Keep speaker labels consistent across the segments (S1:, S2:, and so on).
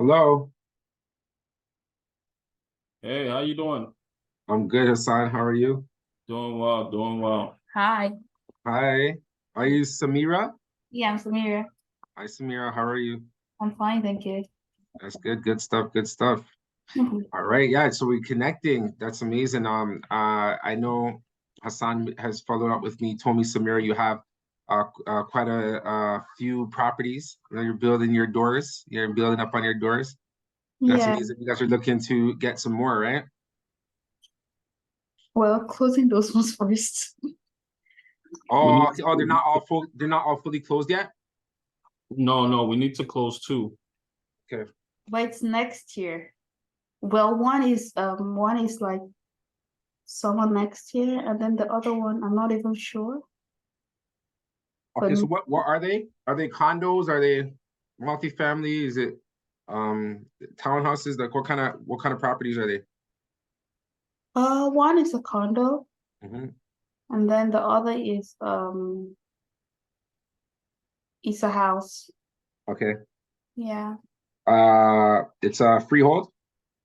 S1: Hello,
S2: Hey, how you doing?
S1: I'm good, Hassan. How are you?
S2: Doing well, doing well.
S3: Hi.
S1: Hi, are you Samira?
S3: Yeah, I'm Samira.
S1: Hi, Samira. How are you?
S3: I'm fine, thank you.
S1: That's good. Good stuff. Good stuff.
S3: Mhm.
S1: All right. Yeah. So we're connecting. That's amazing. I know Hassan has followed up with me. Told me, Samira, you have quite a few properties. You know, you're building your doors. You're building up on your doors. That's
S3: Yeah,
S1: amazing. You guys are looking to get some more, right?
S3: well, closing those ones first.
S2: We
S1: Oh,
S2: need
S1: okay. Oh, they're
S2: to,
S1: not all full. They're not all fully closed yet.
S2: no, we need to close two.
S1: Okay.
S3: But it's next year. Well, one is like summer next year, and then the other one, I'm not even sure. But
S1: Okay, so what are they? Are they condos? Are they multifamily? Is it townhouses? Like what kind of properties are they?
S3: one is a condo,
S1: Hmm.
S3: and then the other is a house.
S1: Okay.
S3: Yeah,
S1: It's a freehold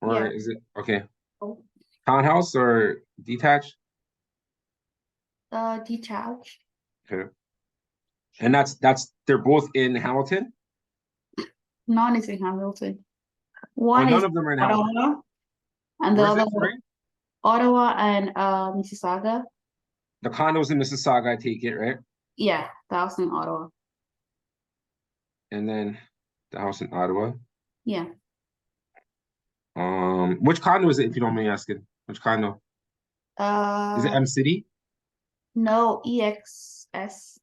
S1: or
S3: yeah.
S1: is it okay?
S3: Oh,
S1: Townhouse or detached?
S3: detached.
S1: Okay. And that's they're both in Hamilton?
S3: None is in Hamilton.
S1: Oh,
S3: One
S1: none
S3: is
S1: of them are in Hamilton.
S3: Ottawa, and the
S1: Where's
S3: other
S1: it?
S3: one
S1: Sorry?
S3: Ottawa and Mississauga.
S1: The condos in Mississauga, I take it, right?
S3: Yeah, the house in Ottawa.
S1: And then the house in Ottawa.
S3: Yeah.
S1: Which condo is it, if you don't mind me asking? Which condo? Is it
S3: Uh,
S1: M City?
S3: no, EXS.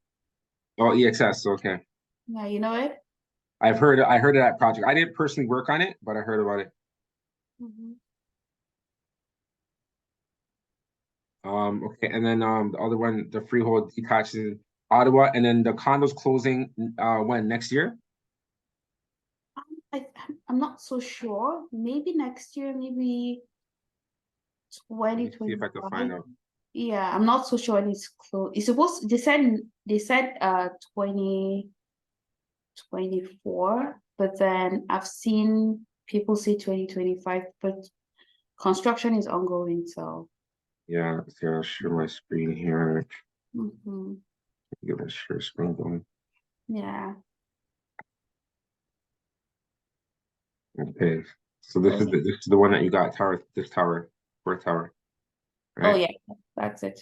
S1: Oh, EXS. Okay.
S3: Yeah, you know it?
S1: I heard of that project. I didn't personally work on it, but I heard about it.
S3: Hmm.
S1: Okay, and then the other one, the freehold detached in Ottawa, and then the condos closing when next year?
S3: I, I'm not so sure. Maybe next year, maybe
S1: Let me see if I can
S3: 2025.
S1: find out.
S3: Yeah, I'm not so sure when it's close. It's supposed they said 2024, but then I've seen people say 2025, but construction is ongoing, so
S1: Yeah, see, I'll share my screen here.
S3: mhm.
S1: Get my share screen going.
S3: Yeah.
S1: Okay, so this is the one that you got tower. This tower, fourth tower,
S3: Oh
S1: right?
S3: yeah, that's it.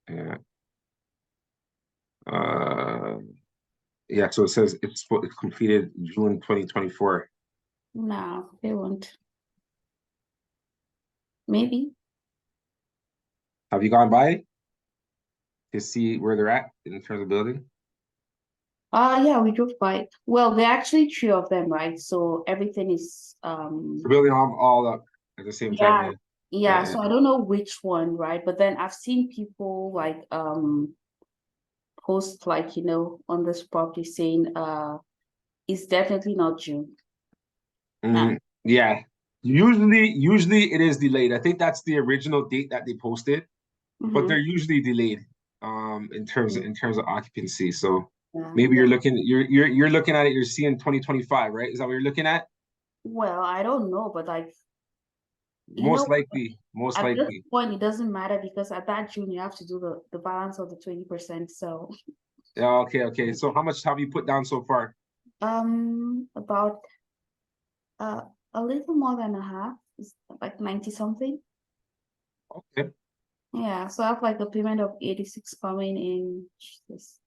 S1: Yeah. Uh, yeah. So it says it's completed June 2024.
S3: No, they won't. Maybe.
S1: Have you gone by to see where they're at in terms of building?
S3: Yeah, we drove by. Well, there are actually three of them, right? So everything is
S1: They're building all up at the same time.
S3: yeah,
S1: Yeah.
S3: yeah.
S1: Yeah.
S3: So I don't know which one, right? But then I've seen people like post like, on this property saying it's definitely not June. Nah.
S1: Yeah. Usually it is delayed. I think that's the original date that they posted, but they're
S3: Mm-hmm.
S1: usually delayed in terms of occupancy. So
S3: Yeah,
S1: maybe
S3: yeah.
S1: you're looking at it, you're seeing 2025, right? Is that what you're looking at?
S3: Well, I don't know, but like, you
S1: Most
S3: know,
S1: likely, most
S3: at this
S1: likely.
S3: point it doesn't matter because at that June you have to do the balance of the 20%. So
S1: Yeah, okay, okay. So how much have you put down so far?
S3: about Uh, a little more than a half. It's like 90 something.
S1: Okay.
S3: Yeah, so I have like a payment of 86 coming in. Jesus.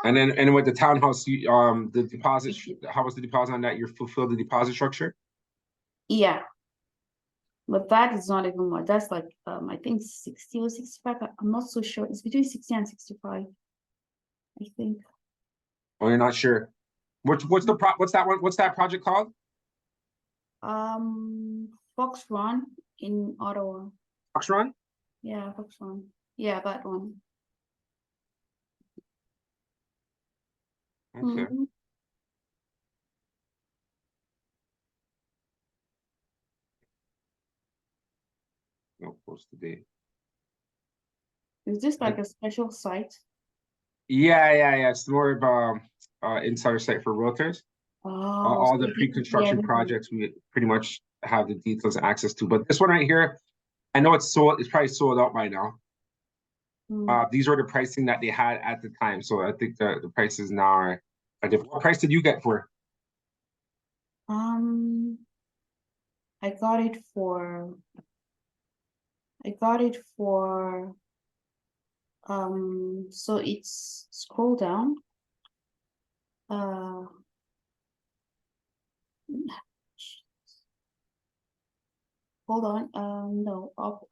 S1: And then with the townhouse, the deposit, how was the deposit on that? You fulfilled the deposit structure?
S3: Yeah, but that is not even much. That's like I think 60 or 65. I'm not so sure. It's between 60 and 65, I think.
S1: Oh, you're not sure. What's that one? What's that project called?
S3: Fox Run in Ottawa.
S1: Fox Run?
S3: Yeah, Fox Run. Yeah, that one.
S1: Okay.
S3: Mhm.
S1: No, post today.
S3: Is this like a special site?
S1: Yeah. It's more of insider site for realtors.
S3: Oh,
S1: All
S3: so
S1: the
S3: this is the
S1: pre-construction
S3: everything.
S1: projects we pretty much have the details and access to. But this one right here, I know it's sold. It's probably sold out by now.
S3: Mm.
S1: These are the pricing that they had at the time. So I think the prices now are different. What price did you get for?
S3: Um, I got it for. I got it for. So it's scroll down. Uh, hold on. No, up.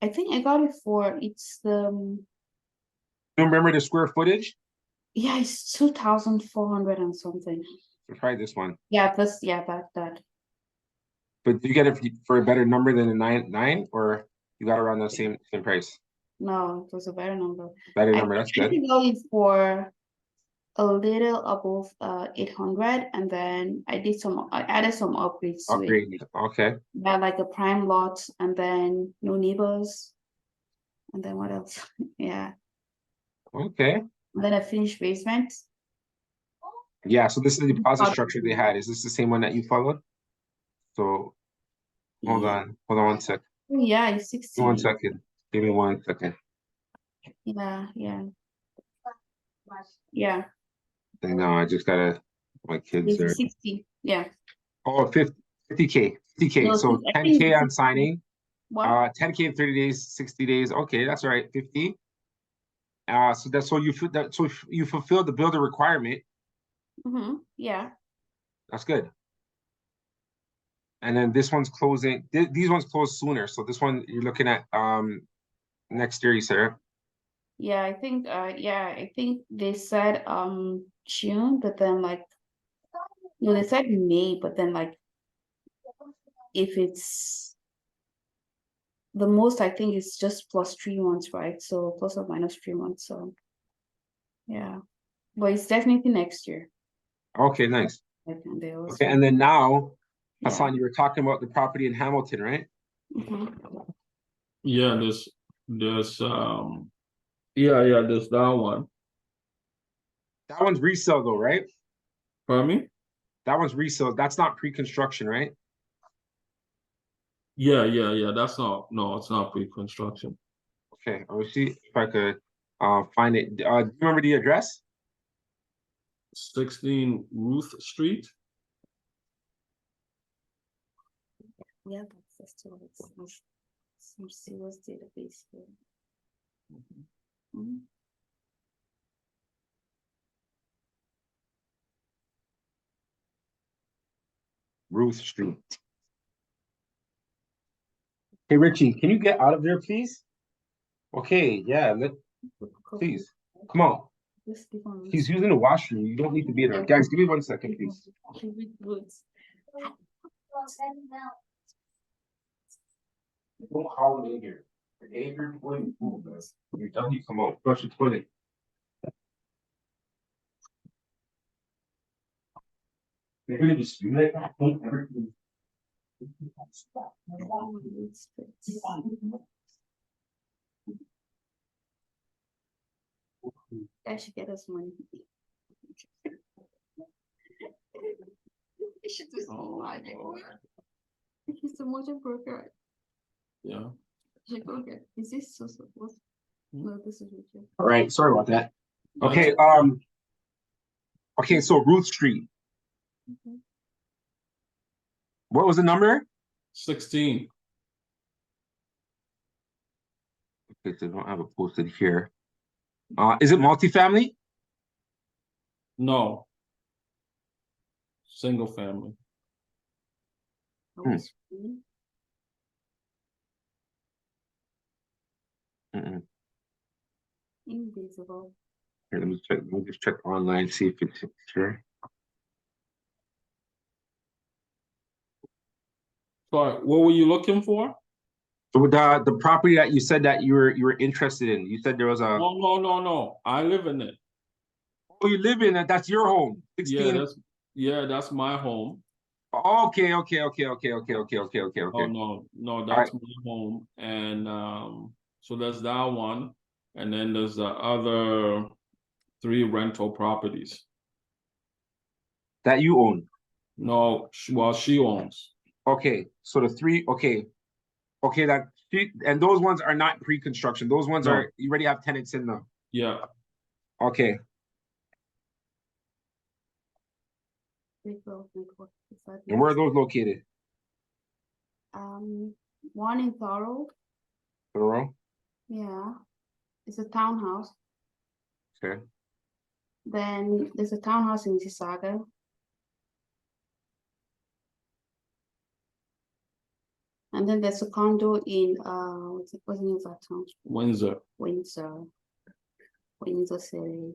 S3: I think I got it for. It's the.
S1: You remember the square footage?
S3: Yeah, it's 2,400 and something.
S1: So try this one.
S3: Yeah, that.
S1: But do you get it for a better number than a nine, or you got around the same price?
S3: No, it was a better number.
S1: Better
S3: I
S1: number. That's
S3: I
S1: good.
S3: think got it for a little above 800, and then I added some upgrades to it.
S1: Upgrade. Okay.
S3: Yeah, like a prime lot, and then no neighbors, and then what else? Yeah,
S1: Okay.
S3: and then a finished basement.
S1: Yeah. So this is the deposit
S3: But
S1: structure they had. Is this the same one that you followed? So hold
S3: yeah,
S1: on. Hold on one sec.
S3: oh, yeah, it's
S1: Give me 1
S3: 60.
S1: second. Give me 1 second.
S3: Yeah.
S1: No, I just gotta. My kids are.
S3: It's 60. Yeah.
S1: Oh, 50K. 50K.
S3: No,
S1: So
S3: I think
S1: 10K
S3: it's
S1: on
S3: 60.
S1: signing.
S3: What?
S1: 10K in 30 days, 60 days. Okay, that's all right. 50. So that's so you fulfill the builder requirement.
S3: Yeah.
S1: That's good. And then this one's closing. These ones close sooner. So this one you're looking at next year, you said.
S3: Yeah, I think they said June, but then like no, they said May, but then like if it's the most, I think it's just plus 3 months, right? So plus or minus 3 months. So yeah. But it's definitely next year.
S1: Okay, nice.
S3: And they
S1: Okay,
S3: also
S1: and then now,
S3: yeah.
S1: Hassan, you were talking about the property in Hamilton, right?
S2: Yeah, there's there's that one.
S1: That one's resale though, right?
S2: Pardon me?
S1: That one's resale. That's not pre-construction, right?
S2: Yeah. That's not, no, it's not pre-construction.
S1: Okay, I will see if I could find it. Do you remember the address?
S2: 16 Ruth Street.
S3: Yeah, that's still some serious database here.
S1: Ruth Street. Hey Richie, can you get out of there, please? Okay, yeah, please. Come on. He's using the washroom. You don't need to be there. Guys, give me 1 second, please. Don't call him in here. You're done, you come on. Brush your toilet. They're gonna be screaming like that. Don't ever do
S3: I should get us money. I should do some live. He's the motor broker.
S2: Yeah.
S3: I should go get. Is this so? What? No, this is Richard.
S1: All right, sorry about that.
S2: That's-
S1: Okay, okay, so Ruth Street. What was the number?
S2: 16.
S1: Okay, so I don't have it posted here. Is it multifamily?
S2: No. Single family.
S3: Invisible.
S1: Here, let me check. Let me just check online, see if it's sure.
S2: Sorry, what were you looking for?
S1: So the property that you said that you were interested in, you said there was a.
S2: No. I live in it.
S1: Oh, you live in it. That's your home. 16.
S2: Yeah, that's my home.
S1: Okay, okay.
S2: Oh, no, no,
S1: All right.
S2: that's my home, and so there's that one, and then there's the other 3 rental properties.
S1: That you own.
S2: No, well, she owns.
S1: Okay, so the 3, okay. Okay, and those ones are not pre-construction. Those ones
S2: No.
S1: are, you already have tenants in them.
S2: Yeah,
S1: Okay. And where are those located?
S3: One in Thorough,
S1: Thorough?
S3: yeah, it's a townhouse.
S1: Okay.
S3: Then there's a townhouse in Mississauga. And then there's a condo in what's the name of that town?
S2: Windsor.
S3: Windsor City.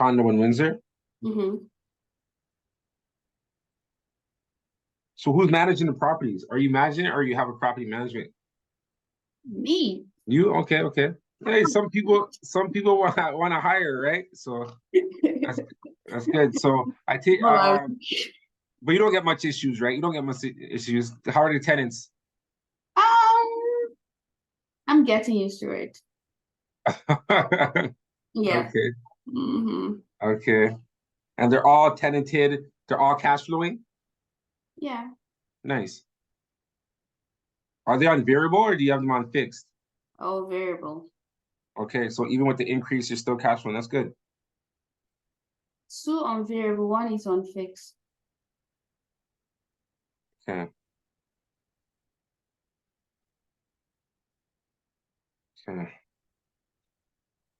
S1: Condo in Windsor? So who's managing the properties? Are you managing it or you have a property management?
S3: Me.
S1: You? Okay, okay. Hey, some people wanna hire, right? So that's good. So I take
S3: Well,
S1: but you don't get much issues, right? You don't get much issues. How are the tenants?
S3: I'm getting used to it. Yeah.
S1: Okay,
S3: Mm-hmm.
S1: okay. And they're all tenanted, they're all cash flowing?
S3: Yeah.
S1: Nice. Are they on variable or do you have them on fixed?
S3: Oh, variable.
S1: Okay, so even with the increase, you're still cash flowing. That's good.
S3: 2 on variable, 1 is on fixed.
S1: Okay. Okay.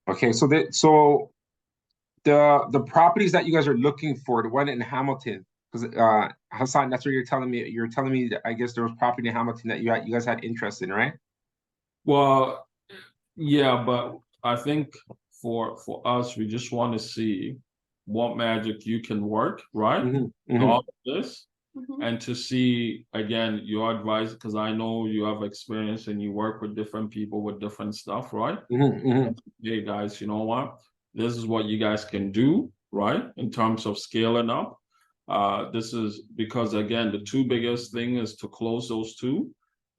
S1: Okay, so the properties that you guys are looking for, the one in Hamilton, because Hassan, that's what you're telling me. You're telling me that I guess there was property in Hamilton that you guys had interest in, right?
S2: Well, yeah, but I think for us, we just want to see what magic you can work, right? All of this, and to see again your advice, because I know you have experience and you work with different people with different stuff, right? Hey guys, you know what? This is what you guys can do, right? In terms of scaling up. This is because again, the 2 biggest thing is to close those 2,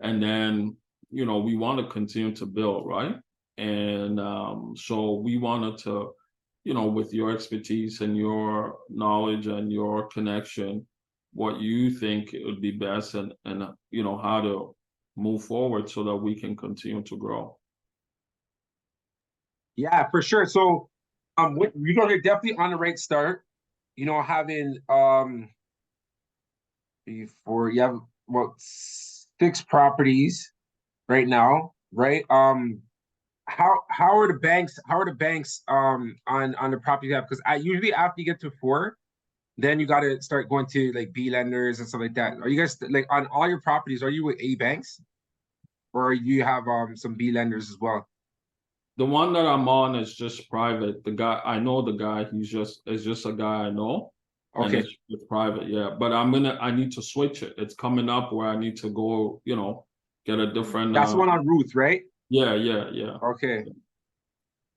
S2: and then we want to continue to build, right? And so we wanted to, with your expertise and your knowledge and your connection, what you think it would be best, and how to move forward so that we can continue to grow.
S1: Yeah, for sure. So, you guys are definitely on the right start. Having before you have about 6 properties right now, right? How are the banks? How are the banks on the property you have? Because I usually after you get to 4, then you got to start going to like B lenders and stuff like that. Are you guys like on all your properties? Are you with A banks, or you have some B lenders as well?
S2: The one that I'm on is just private. The guy, I know the guy, it's just a guy I know. And
S1: Okay,
S2: it's private, yeah. But I need to switch it. It's coming up where I need to go, get a different
S1: that's the one on Ruth, right?
S2: yeah, yeah, yeah.
S1: Okay.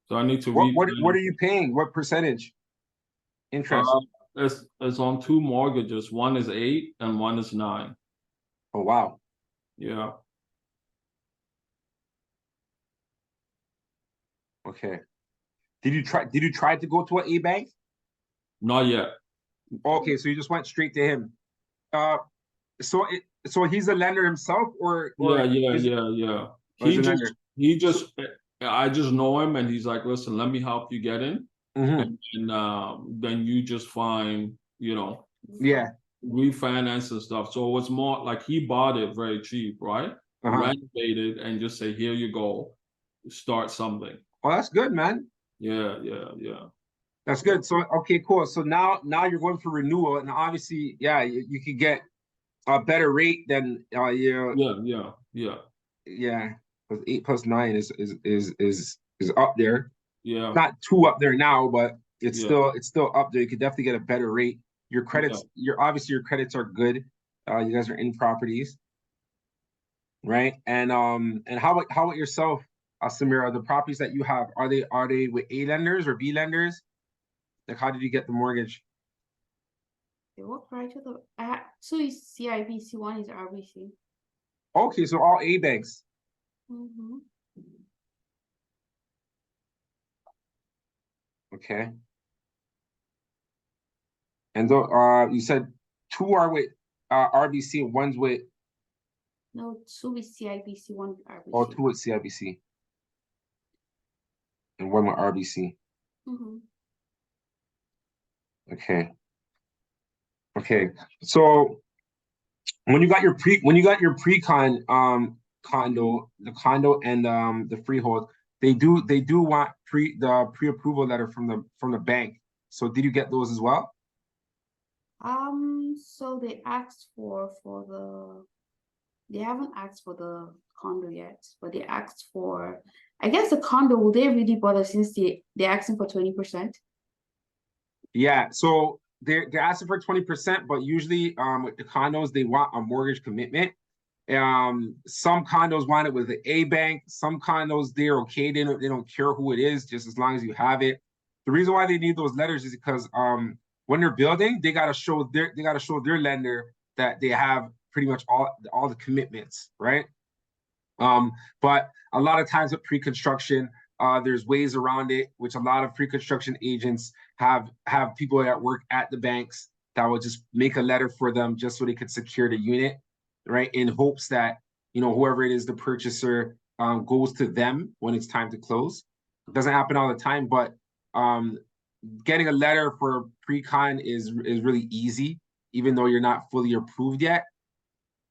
S2: So I need to
S1: What are you paying? What percentage interest?
S2: It's on 2 mortgages. One is 8 and one is 9.
S1: Oh wow.
S2: Yeah.
S1: Okay. Did you try to go to an A bank?
S2: Not yet.
S1: Okay, so you just went straight to him. Uh, so he's a lender himself, or
S2: Yeah.
S1: he's a lender.
S2: He
S1: So,
S2: just I just know him, and he's like, listen, let me help you get in. And then you just find,
S1: yeah.
S2: refinance and stuff. So it was more like he bought it very cheap, right? Renovated and just say, here you go, start something.
S1: Well, that's good, man.
S2: Yeah.
S1: That's good. So okay, cool. So now you're going for renewal, and obviously, yeah, you could get a better rate than
S2: Yeah.
S1: yeah. Because 8 plus 9 is up there.
S2: Yeah.
S1: Not too up there now, but it's
S2: Yeah.
S1: still up there. You could definitely get a better rate. Your credits, your credits are good. You guys are in properties, right? And how about yourself, Samira? The properties that you have, are they with A lenders or B lenders? Like, how did you get the mortgage?
S3: They walk right to the. Two is CIBC, one is RBC.
S1: Okay, so all A banks.
S3: Mm-hmm.
S1: Okay. And you said two are with RBC and one's with.
S3: No, two is CIBC, one is RBC.
S1: Oh, two with CIBC. And one with RBC.
S3: Mm-hmm.
S1: Okay. Okay. So when you got your pre-con condo, the condo and the freehold, they do want the pre-approval letter from the bank. So did you get those as well?
S3: So they asked they haven't asked for the condo yet, but they asked for, I guess the condo, will they really bother since they're asking for 20%?
S1: Yeah, so they're asking for 20%, but usually with the condos they want a mortgage commitment. Some condos want it with the A bank. Some condos they're okay. They don't care who it is, just as long as you have it. The reason why they need those letters is because when they're building, they gotta show their lender that they have pretty much all the commitments, right? But a lot of times with pre-construction, there's ways around it, which a lot of pre-construction agents have people that work at the banks that will just make a letter for them just so they could secure the unit, right? In hopes that, whoever it is, the purchaser, goes to them when it's time to close. It doesn't happen all the time, but getting a letter for pre-con is really easy, even though you're not fully approved yet,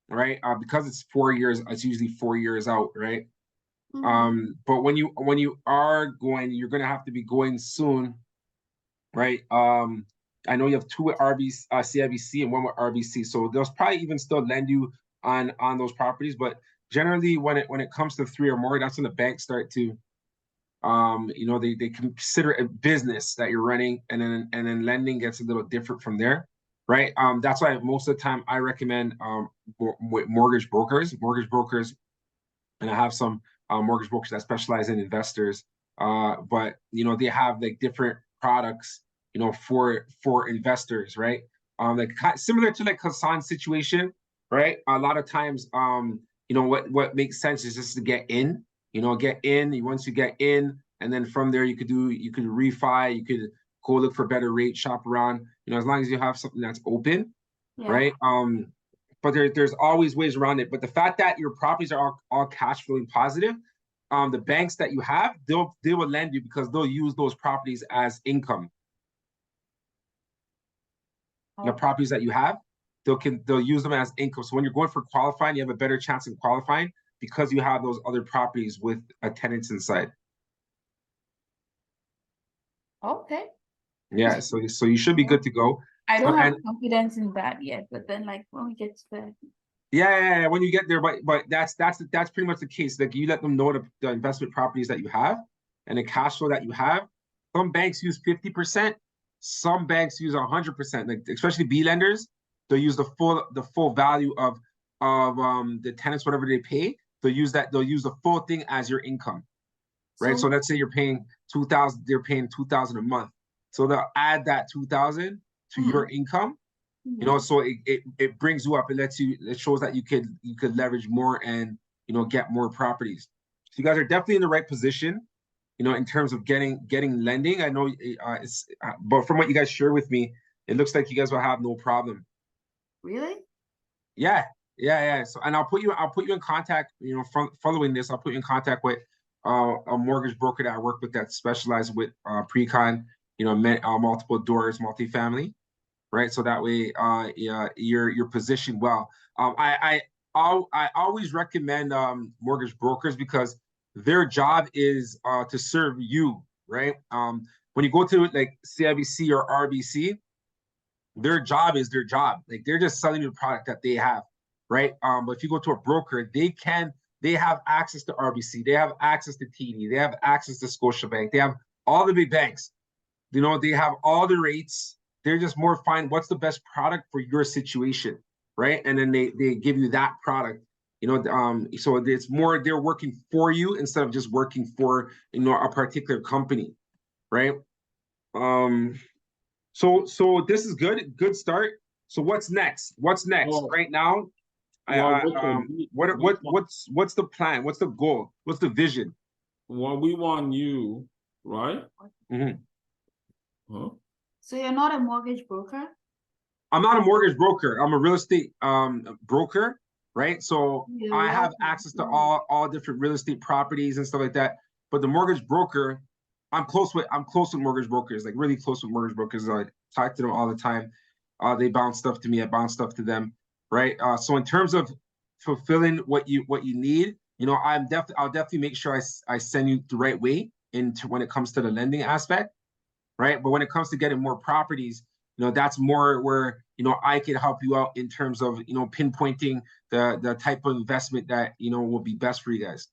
S1: right? Because it's 4 years, it's usually 4 years out, right?
S3: Mm-hmm.
S1: But when you are going, you're gonna have to be going soon, right? I know you have two with CIBC and one with RBC, so they'll probably even still lend you on those properties. But generally, when it comes to three or more, that's when the banks start to, they consider it a business that you're running, and then lending gets a little different from there, right? That's why most of the time I recommend with mortgage brokers, and I have some mortgage brokers that specialize in investors. But they have like different products, for investors, right? Like similar to like Hassan's situation, right? A lot of times, what makes sense is just to get in, get in. Once you get in, and then from there you could refi, you could go look for better rates, shop around, as long as you have something that's open,
S3: Yeah.
S1: right? But there's always ways around it. But the fact that your properties are all cash flowing positive, the banks that you have, they will lend you because they'll use those properties as income. The properties that you have, they'll use them as income. So when you're going for qualifying, you have a better chance of qualifying because you have those other properties with tenants inside.
S3: Okay.
S1: Yeah, so you should be good to go.
S3: I don't have confidence in that yet, but then like when we get to that.
S1: Yeah, when you get there, but that's pretty much the case. Like you let them know the investment properties that you have and the cash flow that you have. Some banks use 50%, some banks use 100%. Like especially B lenders, they'll use the full value of the tenants, whatever they pay. They'll use the full thing as your income, right? So let's say you're paying 2,000, they're paying 2,000 a month. So they'll add that 2,000 to your income. So it brings you up. It shows that you could leverage more and get more properties. So you guys are definitely in the right position, in terms of getting lending. I know but from what you guys share with me, it looks like you guys will have no problem.
S3: Really?
S1: Yeah. So, and I'll put you in contact. Following this, I'll put you in contact with a mortgage broker that I work with that specializes with pre-con, multiple doors, multifamily. Right, so that way, you're positioned well. I always recommend mortgage brokers because their job is to serve you, right? When you go to like CIBC or RBC, their job is their job. Like they're just selling you the product that they have, right? But if you go to a broker, they have access to RBC, they have access to TD, they have access to Scotiabank, they have all the big banks. They have all the rates. They're just more find what's the best product for your situation, right? And then they give you that product, so it's more they're working for you instead of just working for a particular company, right? So this is good start. So what's next? What's next?
S2: Well,
S1: Right now,
S2: listen,
S1: what's the plan? What's the goal? What's the vision?
S2: well, we want you, right?
S1: Mhm.
S2: Huh?
S3: So you're not a mortgage broker?
S1: I'm not a mortgage broker. I'm a real estate broker, right? So
S3: You
S1: I
S3: love
S1: have access to all different real estate properties and stuff like that. But the mortgage broker, I'm close with mortgage brokers, like really close with mortgage brokers. I talk to them all the time. They bounce stuff to me. I bounce stuff to them, right? So in terms of fulfilling what you need, I'll definitely make sure I send you the right way into when it comes to the lending aspect, right? But when it comes to getting more properties, that's more where I can help you out in terms of pinpointing the type of investment that will be best for you guys.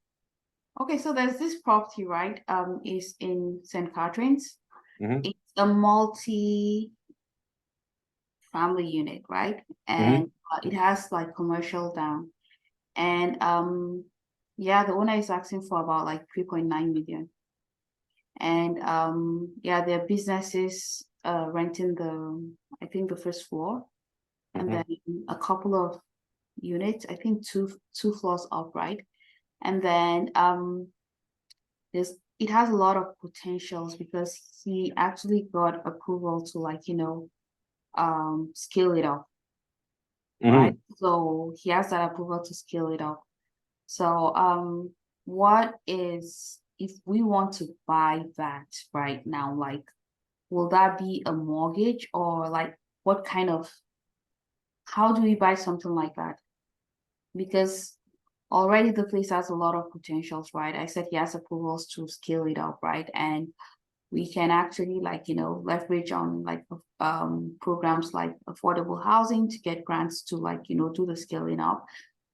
S3: Okay, so there's this property, right? Is in St. Catharines.
S1: Mhm.
S3: It's a multi-family unit, right? And it has like commercial down. And yeah, the owner is asking for about like 3.9 million. And yeah, their businesses renting I think the first floor, and then a couple of units, I think two floors up, right? And then it has a lot of potentials because he actually got approval to scale it up, right? So he has that approval to scale it up. So what is, if we want to buy that right now, like, will that be a mortgage, or like what kind of, how do we buy something like that? Because already the place has a lot of potentials, right? I said he has approvals to scale it up, right? And we can actually leverage on programs like affordable housing to get grants to do the scaling up.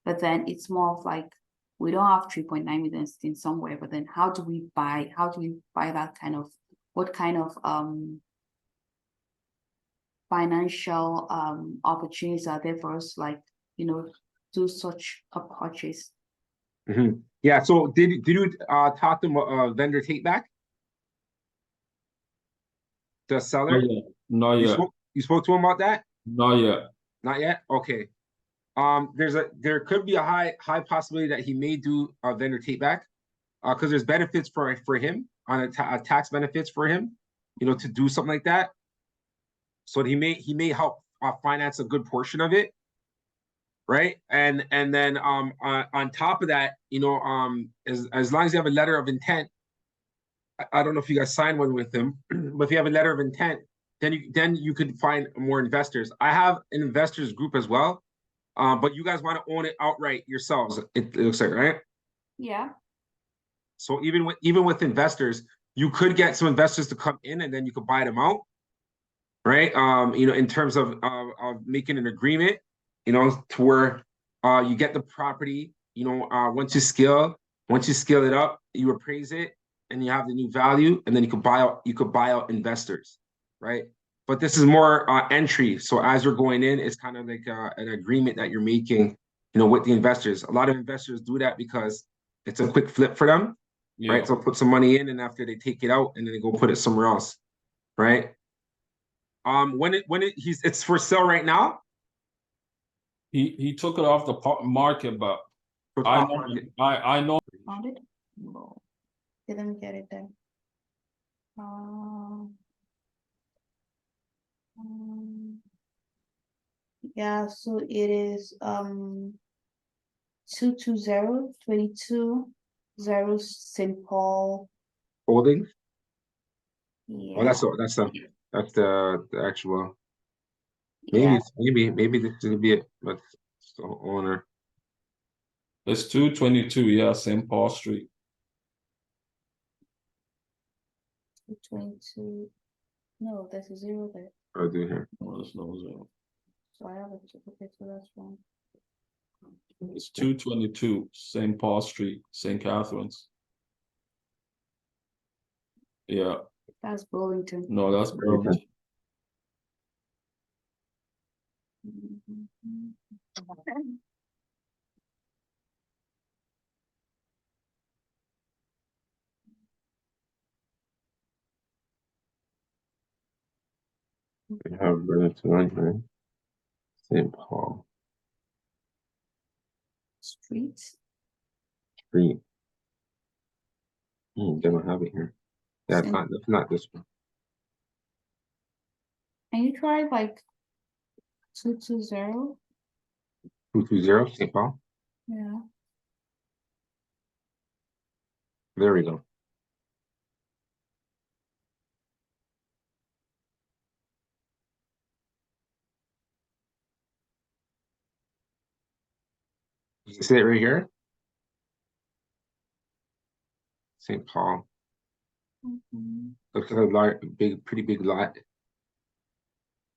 S3: But then it's more of like, we don't have 3.9 million in somewhere, but then how do we buy that kind of, what kind of financial opportunities are there for us, do such a purchase?
S1: Yeah. So did you talk to vendor take back? The seller?
S2: Not yet.
S1: You spoke to him about that?
S2: Not yet.
S1: Not yet? Okay. There could be a high possibility that he may do a vendor take back, because there's benefits for him on a tax benefits for him, to do something like that. So he may help finance a good portion of it, right? And then on top of that, as long as you have a letter of intent, I don't know if you guys signed one with him, but if you have a letter of intent, then you could find more investors. I have an investors group as well, but you guys want to own it outright yourselves. It looks like, right?
S3: Yeah.
S1: So even with investors, you could get some investors to come in, and then you could buy them out, right? In terms of making an agreement, to where you get the property, once you scale it up, you appraise it, and you have the new value, and then you could buy out investors, right? But this is more entry. So as you're going in, it's kind of like an agreement that you're making, with the investors. A lot of investors do that because it's a quick flip for them, right? So put some money in, and after they take it out, and then they go put it somewhere else, right? It's for sale right now.
S2: He took it off the market, but I know.
S3: Found it? No. Didn't get it then. Yeah, so it is 220-22-0 St. Paul.
S1: Holdings.
S3: Yeah.
S1: Oh, that's the actual. Maybe this is gonna be it, but it's the owner.
S2: It's 222, yeah, St. Paul Street.
S3: 222. No, there's a 0 there.
S1: I do here.
S2: No, there's no zero.
S3: So I have a okay, so that's wrong.
S2: It's 222 St. Paul Street, St. Catharines. Yeah.
S3: That's Burlington.
S2: No, that's Burlington.
S1: We have Burlington on here. St. Paul
S3: Street.
S1: Street. They don't have it here. Yeah, it's not this one.
S3: And you tried like 220?
S1: 220 St. Paul.
S3: Yeah.
S1: There we go. You see it right here? St. Paul. Looks like a lot, pretty big lot.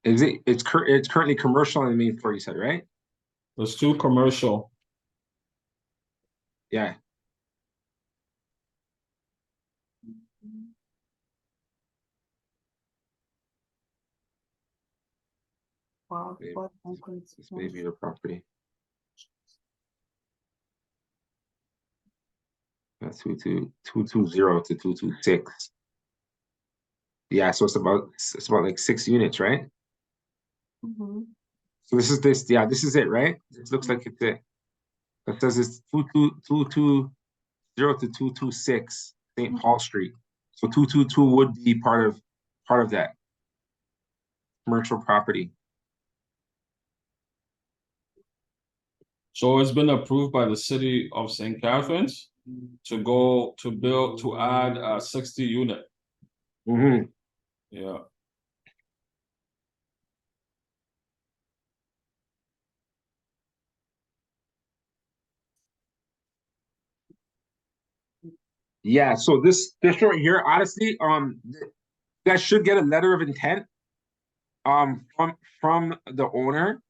S1: Is it? It's currently commercial on the main floor. You said, right?
S2: There's 2 commercial.
S1: Yeah.
S3: Wow.
S1: This may be the property. That's 220 to 226. Yeah, so it's about like 6 units, right? So this is it, right? It looks like it's it. It says it's 220 to 226 St. Paul Street. So 222 would be part of that commercial property.
S2: So it's been approved by the city of St. Catharines to add a 60 unit. Yeah.
S1: Yeah, so this right here, honestly, you guys should get a letter of intent from the owner,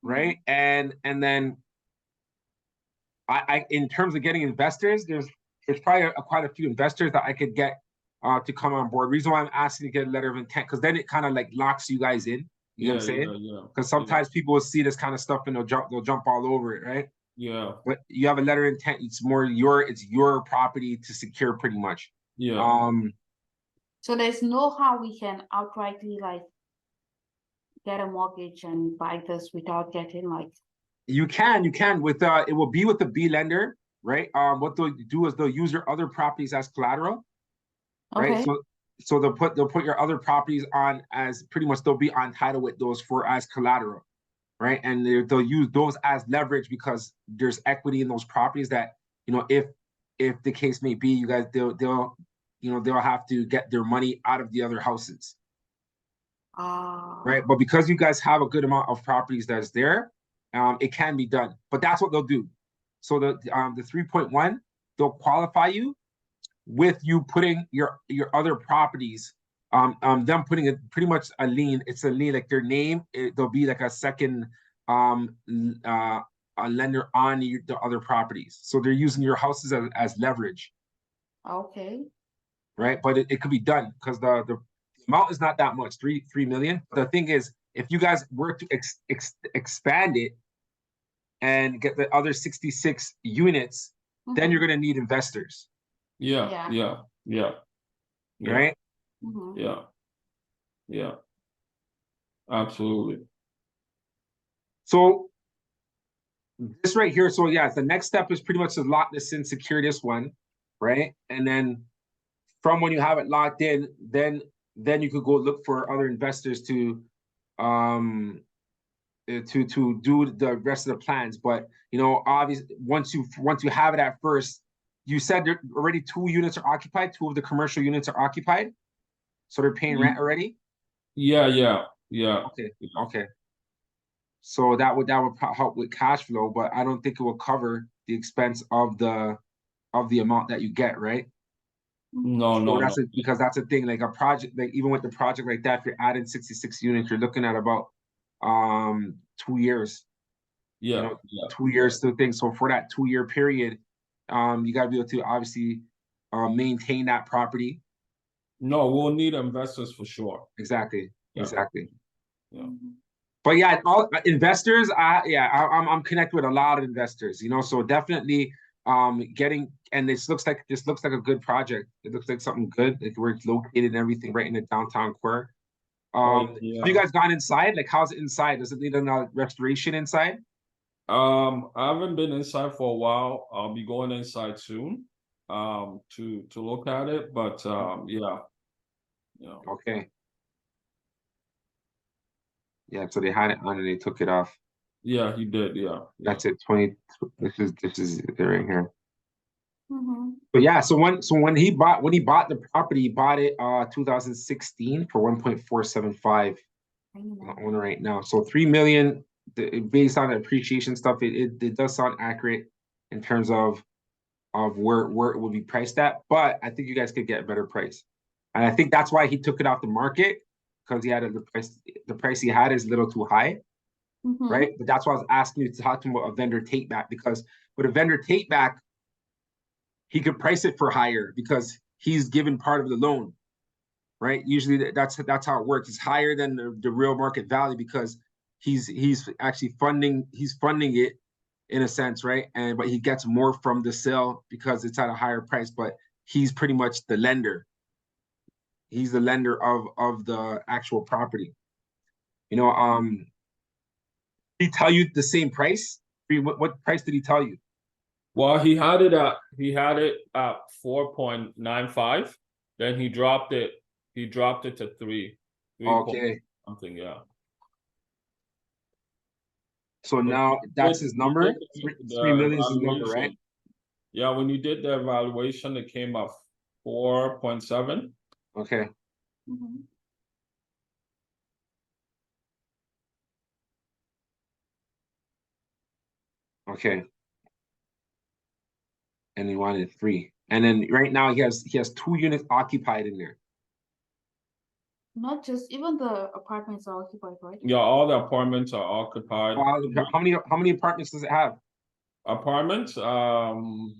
S1: right? And then I in terms of getting investors, there's probably quite a few investors that I could get to come on board. Reason why I'm asking to get a letter of intent, because then it kind of like locks you guys in. You know what I'm saying?
S2: Yeah.
S1: Because sometimes people will see this kind of stuff and they'll jump all over it, right?
S2: Yeah.
S1: But you have a letter of intent, it's your property to secure pretty much.
S2: Yeah.
S3: So there's no how we can outrightly like get a mortgage and buy this without getting like.
S1: You can with it will be with the B lender, right? What they'll do is they'll use your other properties as collateral, right?
S3: Okay.
S1: So they'll put your other properties on as pretty much they'll be on title with those as collateral, right? And they'll use those as leverage because there's equity in those properties that, you know, if the case may be, you guys they'll have to get their money out of the other houses. Right. But because you guys have a good amount of properties that's there, it can be done. But that's what they'll do. So the 3.1, they'll qualify you with you putting your other properties, them putting it pretty much a lien. It's a lien, like their name. There'll be like a second a lender on the other properties. So they're using your houses as leverage.
S3: Okay.
S1: Right. But it could be done because the amount is not that much, 3 million. The thing is, if you guys were to expand it and get the other 66 units, then you're going to need investors.
S2: Yeah.
S1: Right?
S2: Yeah. Absolutely.
S1: So this right here, so yeah, the next step is pretty much to lock this in, secure this one, right? And then from when you have it locked in, then you could go look for other investors to do the rest of the plans. But you know, obviously, once you have it at first, you said there already 2 units are occupied. 2 of the commercial units are occupied, so they're paying rent already.
S2: Yeah.
S1: Okay. So that would help with cash flow, but I don't think it will cover the expense of the amount that you get, right?
S2: No.
S1: Because that's a thing. Like a project, like even with the project like that, if you're adding 66 units, you're looking at about 2 years.
S2: Yeah.
S1: 2 years to think. So for that 2-year period, you got to be able to obviously maintain that property.
S2: No, we'll need investors for sure.
S1: Exactly.
S2: Yeah.
S1: Yeah. But yeah, all investors, I'm connected with a lot of investors, so definitely getting, and this looks like a good project. It looks like something good. Where it's located and everything right in the downtown core.
S2: Oh,
S1: Have
S2: yeah.
S1: you guys gone inside? Like, how's it inside? Does it need a restoration inside?
S2: I haven't been inside for a while. I'll be going inside soon, to look at it. But yeah, yeah,
S1: Okay. Yeah, so they had it on and they took it off.
S2: yeah, he did. Yeah, yeah.
S1: That's it. 20. This is it right here.
S3: Mm-hmm.
S1: But yeah, so when he bought the property, he bought it 2016 for 1.475 on right now. So 3 million based on the appreciation stuff, it does sound accurate in terms of where it would be priced at, but I think you guys could get a better price. And I think that's why he took it off the market, because he had the price he had is a little too high,
S3: Mm-hmm.
S1: right? But that's why I was asking you to talk to him about a vendor take back, because with a vendor take back, he could price it for higher because he's given part of the loan, right? Usually that's how it works. It's higher than the real market value because he's actually funding it in a sense, right? But he gets more from the sale because it's at a higher price, but he's pretty much the lender. He's the lender of the actual property. Did he tell you the same price? What price did he tell you?
S2: Well, he had it at 4.95. Then he dropped it. He dropped it to 3 point
S1: Okay.
S2: something. Yeah.
S1: So
S2: But
S1: now that's his
S2: you
S1: number.
S2: did
S1: Three
S2: the
S1: million is his number, right?
S2: evaluation. Yeah, when you did the evaluation, it came up 4.7.
S1: Okay.
S3: Mm-hmm.
S1: Okay. And he wanted 3. And then right now he has 2 units occupied in there.
S3: Not just even the apartments are occupied, right?
S2: Yeah, all the apartments are occupied.
S1: How many apartments does it have?
S2: Apartments, oh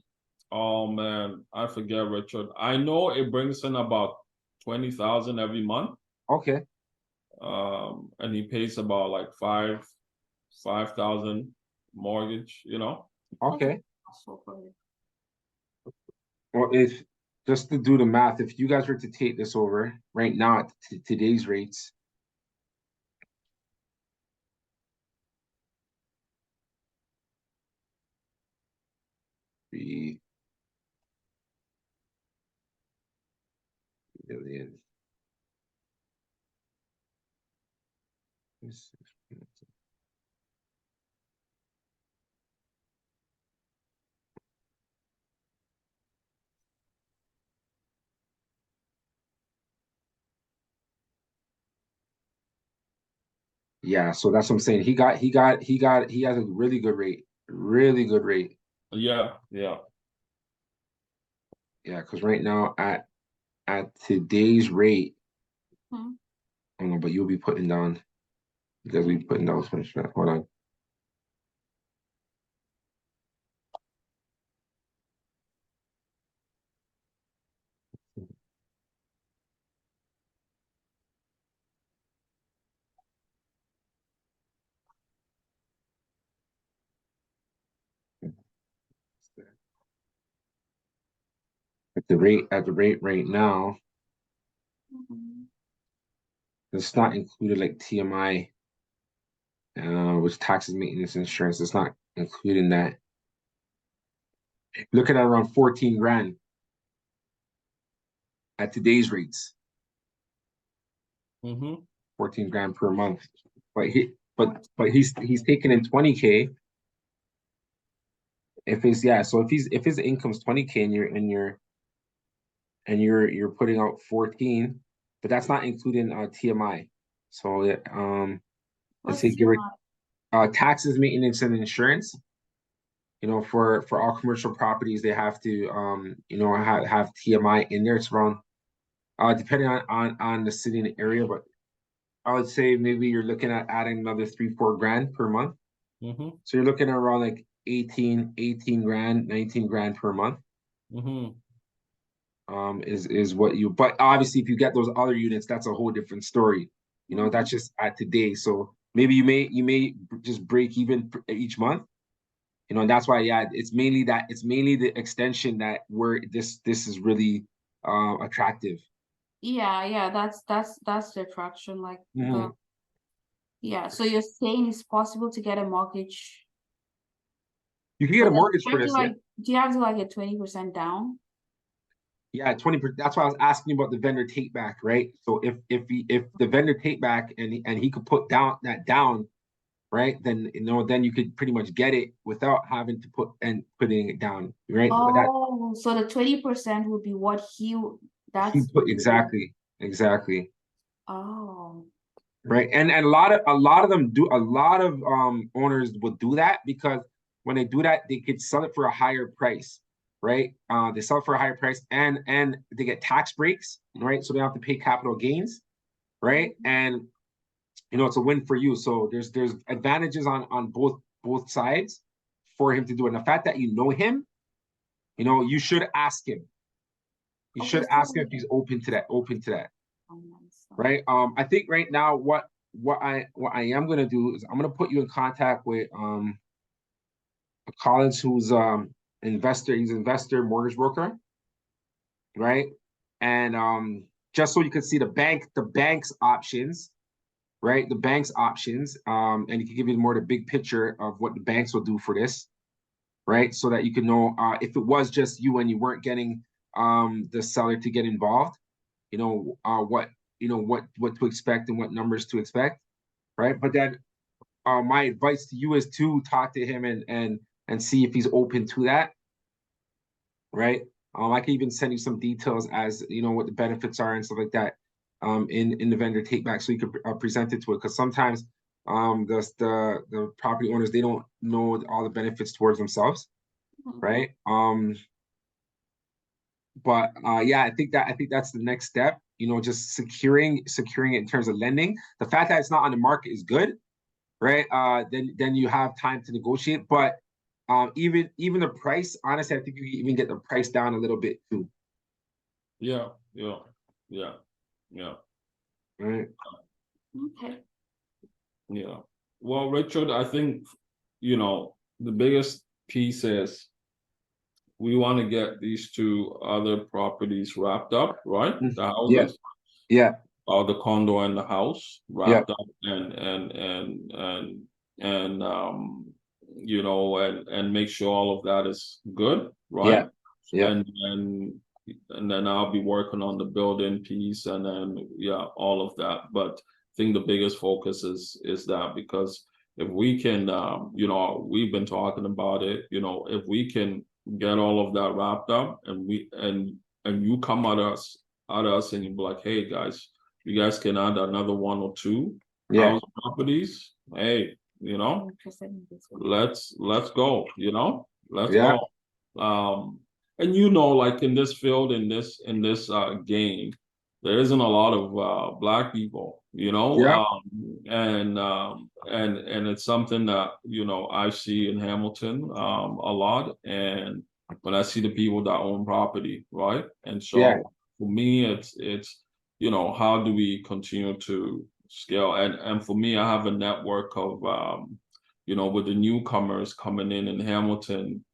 S2: man, I forget, Richard. I know it brings in about 20,000 every month.
S1: Okay.
S2: And he pays about like 5,000 mortgage,
S1: Okay.
S3: So for it.
S1: Well, if just to do the math, if you guys were to take this over right now at today's rates, $3 million. Yeah, so that's what I'm saying. He has a really good rate. Really good rate.
S2: Yeah, yeah.
S1: Yeah, because right now at today's rate,
S3: Hmm.
S1: I don't know, but you'll be putting down because we putting down so much. Hold on. At the rate right now,
S3: Mm-hmm.
S1: it's not included like TMI, which taxes, maintenance, insurance. It's not including that. Looking at around 14 grand at today's rates.
S2: Mm-hmm.
S1: 14 grand per month. But he's taking in 20K. So if his income's 20K and you're putting out 14, but that's not including TMI. So let's
S3: What's
S1: say give
S3: your
S1: it taxes, maintenance, and insurance. For all commercial properties, they have to have TMI in there. It's around depending on the city and area, but I would say maybe you're looking at adding another 3-4 grand per month.
S2: Mm-hmm.
S1: So you're looking at around like 18 grand, 19 grand per month.
S2: Mm-hmm.
S1: Is what but obviously if you get those other units, that's a whole different story. That's just at today. So maybe you may just break even each month. And that's why, yeah, it's mainly the extension that where this is really attractive.
S3: Yeah, that's the attraction, like
S1: Mhm.
S3: yeah. So you're saying it's possible to get a mortgage,
S1: You can get
S3: but
S1: a
S3: then
S1: mortgage
S3: you
S1: for
S3: have to
S1: this, yeah.
S3: like, do you have to like get 20% down?
S1: Yeah, 20%. That's why I was asking about the vendor take back, right? So if the vendor take back and he could put down, right? Then then you could pretty much get it without having to putting it down, right? But that
S3: Oh, so the 20% would be what
S1: he
S3: that's
S1: put exactly.
S3: oh.
S1: Right. And a lot of them do a lot of owners would do that because when they do that, they could sell it for a higher price, right? They sell it for a higher price and they get tax breaks, right? So they don't have to pay capital gains, right? And it's a win for you. So there's advantages on both sides for him to do it. And the fact that you know him, you should ask him. You
S3: Okay,
S1: should ask him if he's open to that.
S3: so
S1: Right. I think right now what I am gonna do is I'm gonna put you in contact with Collins who's investor, he's an investor mortgage broker, right? And just so you can see the bank's options, right? The bank's options, and he can give you more the big picture of what the banks will do for this, right? So that you can know if it was just you and you weren't getting the seller to get involved, what what to expect and what numbers to expect, right? But then my advice to you is to talk to him and see if he's open to that, right? I can even send you some details as what the benefits are and stuff like that, in the vendor take back, so you can present it to it. Because sometimes the property owners, they don't know all the benefits towards themselves, right? But yeah, I think that's the next step. Just securing it in terms of lending. The fact that it's not on the market is good, right? Then you have time to negotiate. But even the price, honestly, I think you can even get the price down a little bit too.
S2: Yeah.
S1: Right.
S3: okay.
S2: Yeah. Well, Richard, I think, the biggest piece is we want to get these two other properties wrapped up, right? The
S1: Yeah.
S2: houses,
S1: Yeah.
S2: or the condo and the house
S1: Yeah.
S2: wrapped up and make sure all of that is good,
S1: Yeah.
S2: right?
S1: Yeah.
S2: And then I'll be working on the building piece and then all of that. But I think the biggest focus is that, because if we can we've been talking about it, if we can get all of that wrapped up and you come at us and you be like, hey guys, you guys can add another one or two
S1: Yeah.
S2: house properties. Hey, let's go, let's
S1: Yeah.
S2: go. And like in this field, in this game, there isn't a lot of black people,
S1: Yeah.
S2: and it's something that I see in Hamilton a lot, and when I see the people that own property, right? And
S1: Yeah.
S2: so for me, it's how do we continue to scale? And for me, I have a network of with the newcomers coming in Hamilton,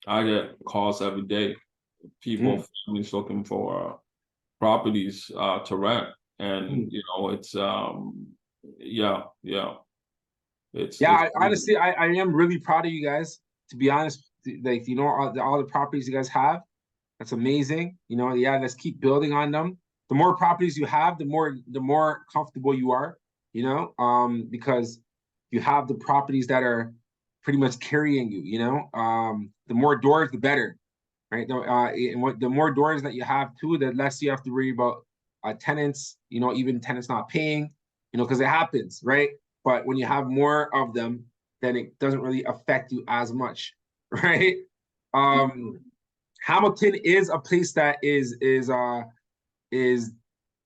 S2: I get calls every day. People, families looking for properties to rent, and it's yeah, it's
S1: Honestly, I am really proud of you guys. To be honest, like all the properties you guys have, that's amazing. Yeah, let's keep building on them. The more properties you have, the more comfortable you are. Because you have the properties that are pretty much carrying you. The more doors, the better, right? The more doors that you have too, the less you have to worry about tenants. Even tenants not paying. Because it happens, right? But when you have more of them, then it doesn't really affect you as much, right? Hamilton is a place that is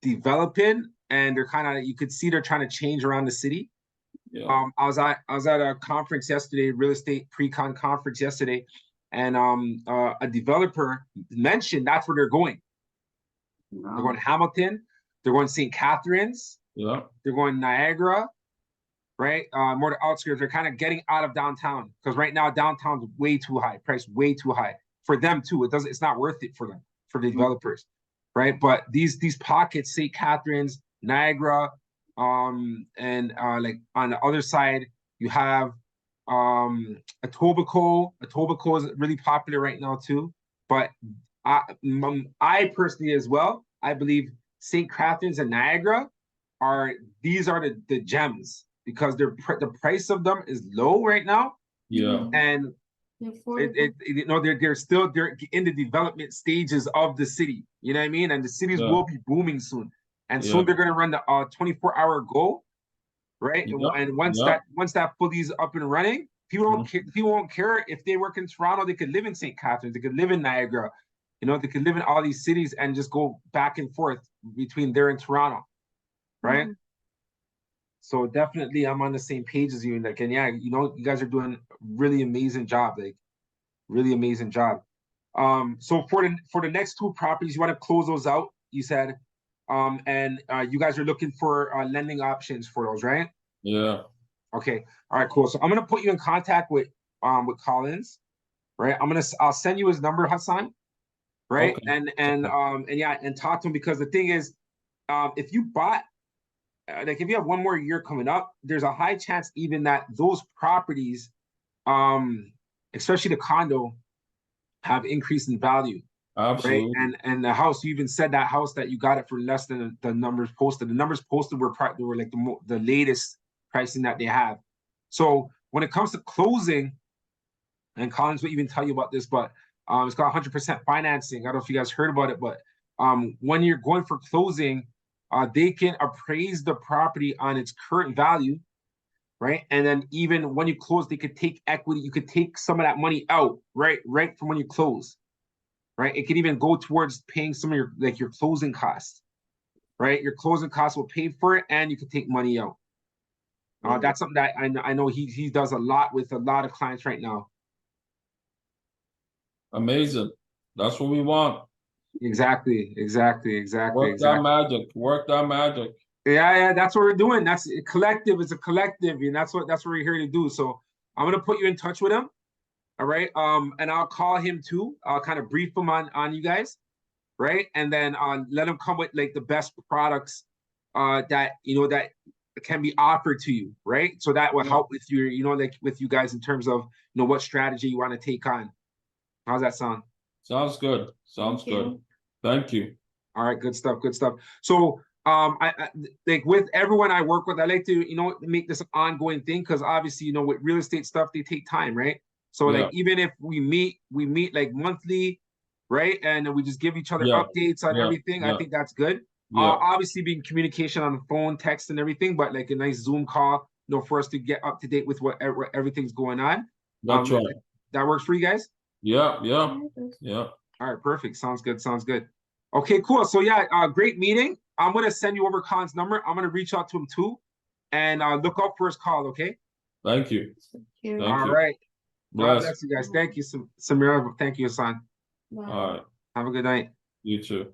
S1: developing, and they're kind of, you could see they're trying to change around the city.
S2: yeah.
S1: I was at a conference yesterday, real estate pre-con conference yesterday, and a developer mentioned that's where they're going.
S3: Wow.
S1: They're going to Hamilton, they're going to St. Catharines,
S2: Yeah.
S1: they're going Niagara, right? More the outskirts. They're kind of getting out of downtown, because right now downtown's way too high, price way too high for them too. It's not worth it for them, for the developers. right? But these pockets, St. Catharines, Niagara, and like on the other side, you have Etobicoke. Etobicoke is really popular right now too. But I personally as well, I believe St. Catharines and Niagara these are the gems because the price of them is low right now.
S2: Yeah.
S1: And you know they're in the development stages of the city. You know what I mean? And the cities will be booming soon. And soon they're gonna run the 24-hour go, right? And once that fully is up and running, people won't care if they work in Toronto. They could live in St. Catharines. They could live in Niagara. You know, they could live in all these cities and just go back and forth between there and Toronto, right? So definitely, I'm on the same page as you. Like, and yeah, you know, you guys are doing a really amazing job. Like, really amazing job. So for the next two properties, you want to close those out, you said. And you guys are looking for lending options for those, right?
S2: Yeah.
S1: Okay. All right, cool. So I'm gonna put you in contact with Collins, right? I'll send you his number, Hassan, right?
S2: Okay.
S1: And yeah, and talk to him because the thing is, if you bought like if you have one more year coming up, there's a high chance even that those properties, especially the condo, have increased in value.
S2: Absolutely.
S1: Right. And the house, you even said that house that you got it for less than the numbers posted. The numbers posted were like the latest pricing that they have. So when it comes to closing, and Collins will even tell you about this, but it's got 100% financing. I don't know if you guys heard about it, but when you're going for closing, they can appraise the property on its current value, right? And then even when you close, they could take equity. You could take some of that money out, right from when you close, right? It could even go towards paying some of your closing costs, right? Your closing costs will pay for it, and you can take money out. That's something that I know he does a lot with a lot of clients right now.
S2: Amazing. That's what we want.
S1: Exactly.
S2: Work that magic. Work that magic.
S1: Yeah, that's what we're doing. That's a collective. It's a collective, and that's what we're here to do. So I'm gonna put you in touch with him. All right. And I'll call him too. I'll kind of brief him on you guys, right? And then let him come with like the best products that that can be offered to you, right? So that will help with your, like with you guys in terms of what strategy you want to take on. How's that sound?
S2: Sounds good. Sounds good. Thank you.
S1: All right, good stuff. So I like with everyone I work with, I like to make this an ongoing thing because obviously with real estate stuff they take time, right? So like even if we meet like monthly, right? And then we just give each other updates on everything. I think that's good. Obviously be in communication on the phone, text and everything, but like a nice Zoom call, for us to get up to date with what everything's going on.
S2: That's right.
S1: That works for you guys?
S2: Yeah.
S1: All right, perfect. Sounds good. Okay, cool. So yeah, great meeting. I'm gonna send you over Khan's number. I'm gonna reach out to him too, and look out for his call. Okay.
S2: Thank you.
S1: All right. God bless you guys. Thank you, Samira. Thank you, Hassan.
S2: All right.
S1: Have a good night.
S2: You too.